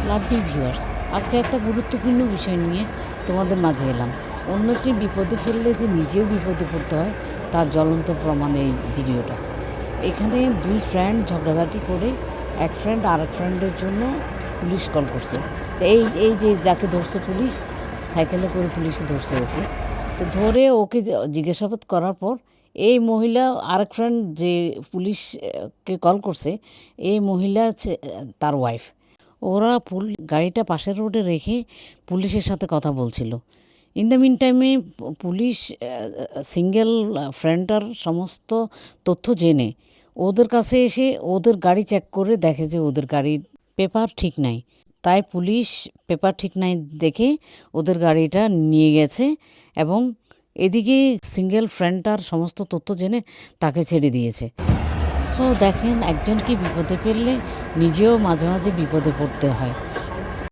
Lovely viewers, আজকে একটা গুরুত্বপূর্ণ বিষয় নিয়ে তোমাদের মাঝে এলাম। অন্যকে বিপদে ফেললে যে নিজেও বিপদে পড়তে হয় তার জ্বলন্ত প্রমাণ এই ভিডিওটা। এখানে দুই ফ্রেন্ড ঝগড়াঝাটি করে এক ফ্রেন্ড আর এক ফ্রেন্ডের জন্য পুলিশ কল করছে। তো এই যে যাকে ধরছে পুলিশ, সাইকেলে করে পুলিশে ধরছে ওকে। তো ধরে ওকে জিজ্ঞাসাবাদ করার পর এই মহিলা আরেক ফ্রেন্ড যে পুলিশকে কল করছে, এই মহিলা তার ওয়াইফ। ওরা গাড়িটা পাশের রোডে রেখে পুলিশের সাথে কথা বলছিল। ইন দ্য মিন টাইমে পুলিশ সিঙ্গেল ফ্রেন্ডটার সমস্ত তথ্য জেনে ওদের কাছে এসে ওদের গাড়ি চেক করে দেখে যে ওদের গাড়ির পেপার ঠিক নাই। তাই পুলিশ পেপার ঠিক নাই দেখে ওদের গাড়িটা নিয়ে গেছে এবং এদিকে সিঙ্গেল ফ্রেন্ডটার সমস্ত তথ্য জেনে তাকে ছেড়ে দিয়েছে। সো দেখেন, একজনকে বিপদে ফেললে নিজেও মাঝে মাঝে বিপদে পড়তে হয়।